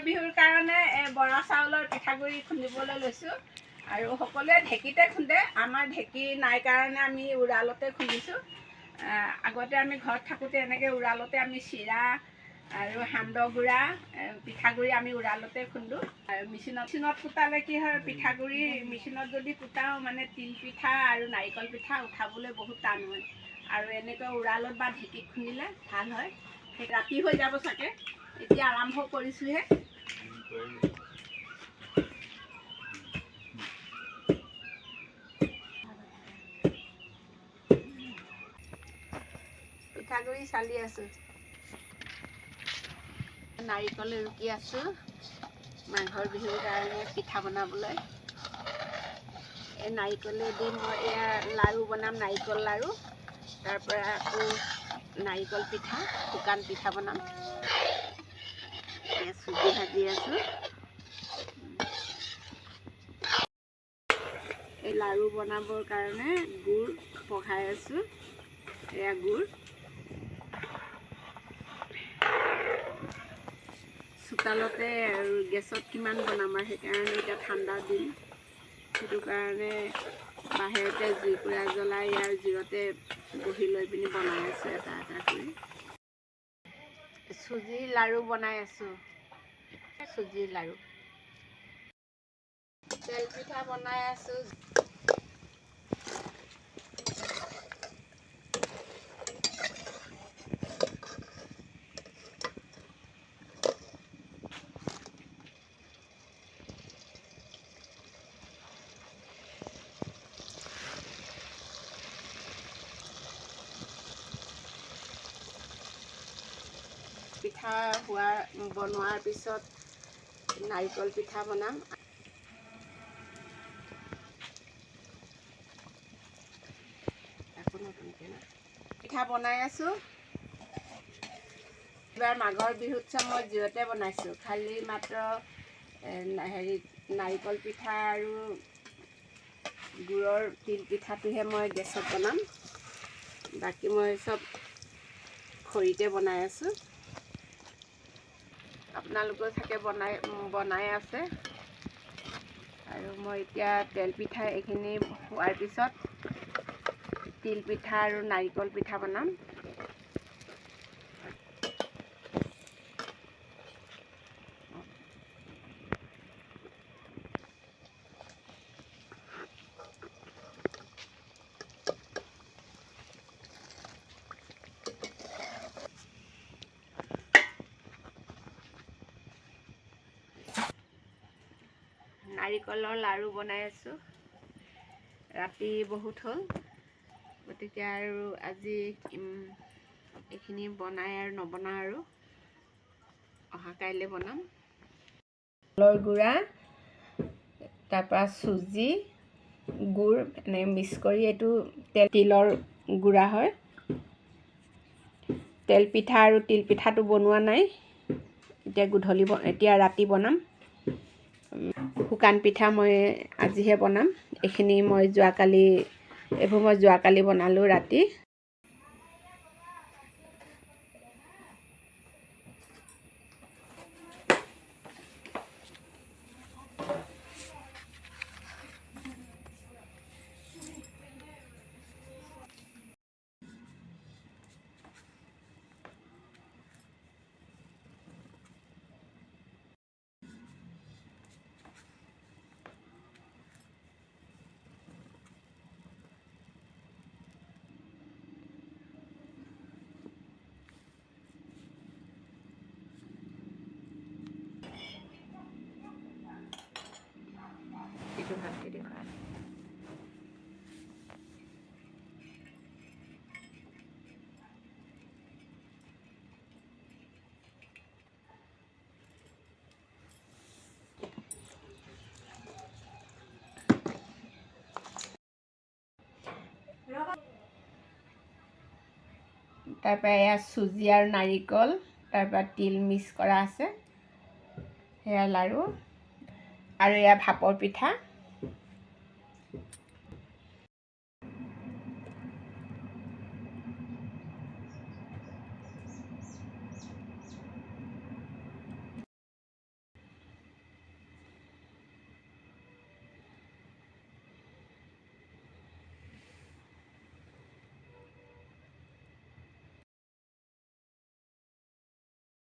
বিহুৰ কাৰণে বৰা চাউলৰ পিঠাগুড়ি খুন্দিবলৈ লৈছোঁ আৰু সকলোৱে ঢেঁকীতে খুন্দে। আমাৰ ঢেঁকী নাই কাৰণে আমি উৰালতে খুন্দিছোঁ। আগতে আমি ঘৰত থাকোঁতে এনেকৈ উৰালতে আমি চিৰা আৰু সান্দহ গুড়া পিঠাগুড়ি আমি উৰালতে খুন্দোঁ। আৰু মেচিনত কুটালে কি হয়, পিঠাগুড়ি মেচিনত যদি কুটাওঁ মানে তিল পিঠা আৰু নাৰিকল পিঠা উঠাবলৈ বহুত টান হয়। আৰু এনেকৈ উৰালত বা ঢেঁকীত খুন্দিলে ভাল হয়। সেই ৰাতি হৈ যাব চাগে, এতিয়া আৰম্ভ কৰিছোঁহে। পিঠাগুড়ি চালি আছোঁ, নাৰিকল ৰুকি আছোঁ মাঘৰ বিহুৰ কাৰণে পিঠা বনাবলৈ। এই নাৰিকলেদি মই এয়া লাড়ু বনাম, নাৰিকল লাড়ু। তাৰপৰা আকৌ নাৰিকল পিঠা, শুকান পিঠা বনাম। চুজি ভাজি আছোঁ। এই লাড়ু বনাবৰ কাৰণে গুড় পগাই আছোঁ। এয়া গুড়। চোতালতে আৰু গেছত কিমান বনাম আৰু সেইকাৰণে এতিয়া ঠাণ্ডা দিন, সেইটো কাৰণে বাহিৰতে জুইকুৰা জ্বলাই ইয়াৰ জুইতে বহি লৈ পিনি বনাই আছোঁ এটা এটা কৰি। চুজিৰ লাড়ু বনাই আছোঁ, চুজিৰ লাড়ু। তেল পিঠা বনাই আছোঁ। পিঠা বনোৱাৰ পিছত নাৰিকল পিঠা বনাম। পিঠা বনাই আছোঁ। এইবাৰ মাঘৰ বিহুত মই জুইতে বনাইছোঁ। খালি মাত্ৰ নাৰিকল পিঠা আৰু গুড়ৰ তিল পিঠাটোহে মই গেছত বনাম। বাকী মই চব খৰিতে বনাই আছোঁ। আপোনালোকেও চাগে বনাই আছে। আৰু মই এতিয়া তেল পিঠা এইখিনি হোৱাৰ পিছত তিল পিঠা আৰু নাৰিকল পিঠা বনাম। নাৰিকলৰ লাড়ু বনাই আছোঁ। ৰাতি বহুত হ'ল, গতিকে আৰু আজি এইখিনি বনাই আৰু নবনাওঁ আৰু অহা কাইলৈ বনাম। চাউলৰ গুড়া, তাৰপৰা চুজি, গুড় এনেকৈ মিক্স কৰি এইটো তিলৰ গুড়া হয়। তেল পিঠা আৰু তিল পিঠাটো বনোৱা নাই, এতিয়া ৰাতি বনাম। শুকান পিঠা মই আজিহে বনাম। এইখিনি মই যোৱাকালি বনালোঁ ৰাতি। এইটো ভালকৈ দেখুৱাই। তাৰপৰা এয়া চুজি আৰু নাৰিকল, তাৰপৰা তিল মিক্স কৰা আছে, সেয়া লাড়ু। আৰু এয়া ভাপৰ পিঠা।